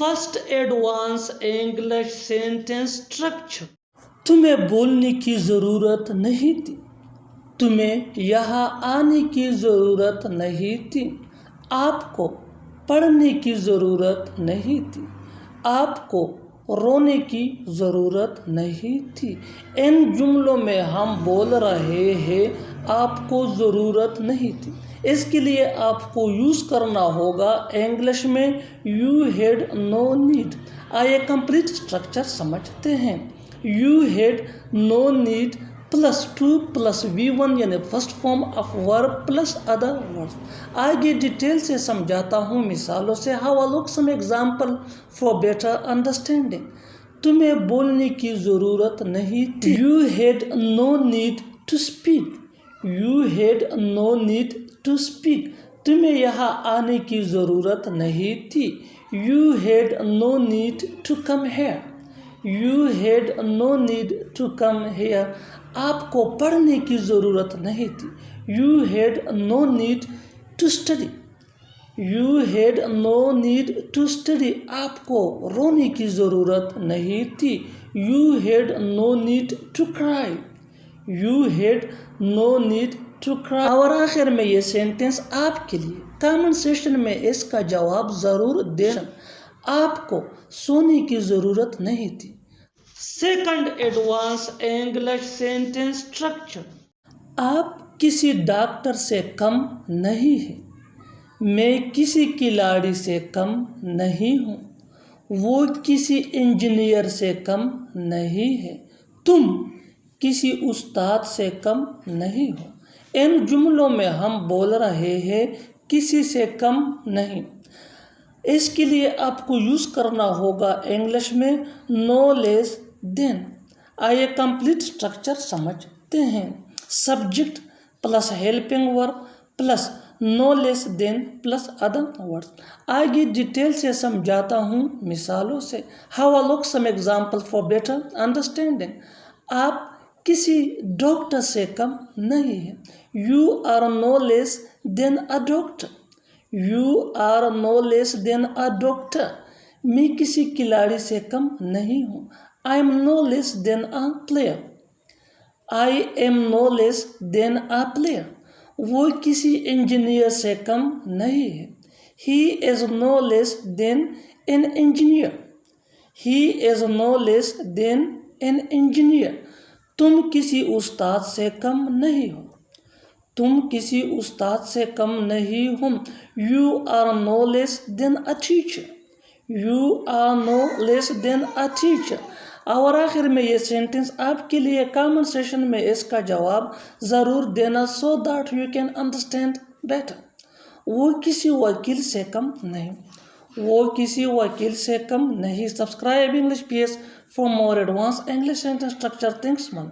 First advance English sentence structure. तुम्हें बोलने की ज़रूरत नहीं थी, तुम्हें यहाँ आने की ज़रूरत नहीं थी, आपको पढ़ने की ज़रूरत नहीं थी, आपको रोने की ज़रूरत नहीं थी। इन जुमलों में हम बोल रहे हैं आपको ज़रूरत नहीं थी, इसके लिए आपको यूज़ करना होगा इंग्लिश में यू हैड नो नीड। आइए कंप्लीट स्ट्रक्चर समझते हैं। You had no need plus to plus V1 यानी first form of verb plus other words. आगे डिटेल से समझाता हूँ मिसालों से। Have a look some example for better understanding. तुम्हें बोलने की ज़रूरत नहीं थी। You had no need to speak, you had no need to speak. तुम्हें यहाँ आने की ज़रूरत नहीं थी। You had no need to come here, you had no need to come here. आपको पढ़ने की ज़रूरत नहीं थी। You had no need to study, you had no need to study. आपको रोने की ज़रूरत नहीं थी। You had no need to cry, you had no need to cry. और आखिर में ये सेंटेंस आपके लिए। कमेंट सेक्शन में इसका जवाब ज़रूर देना। आपको सोने की ज़रूरत नहीं थी। Second advance English sentence structure. आप किसी डॉक्टर से कम नहीं हैं, मैं किसी खिलाड़ी से कम नहीं हूँ, वो किसी इंजीनियर से कम नहीं है, तुम किसी उस्ताद से कम नहीं हो। इन जुमलों में हम बोल रहे हैं किसी से कम नहीं, इसके लिए आपको यूज़ करना होगा इंग्लिश में नो लेस देन। आइए कंप्लीट स्ट्रक्चर समझते हैं। Subject plus helping verb plus no less than plus other words. आगे डिटेल से समझाता हूँ मिसालों से। Have a look some example for better understanding. आप किसी डॉक्टर से कम नहीं हैं। You are no less than a doctor, you are no less than a doctor. मैं किसी खिलाड़ी से कम नहीं हूँ। I am no less than a player, I am no less than a player. वो किसी इंजीनियर से कम नहीं है। He is no less than an engineer, he is no less than an engineer. तुम किसी उस्ताद से कम नहीं हो, तुम किसी उस्ताद से कम नहीं हो। You are no less than a teacher, you are no less than a teacher. और आखिर में ये सेंटेंस आपके लिए। कमेंट सेक्शन में इसका जवाब ज़रूर देना so that you can understand better. वो किसी वकील से कम नहीं, वो किसी वकील से कम नहीं। Subscribe English PS for more advance English sentence structure. Thanks मन।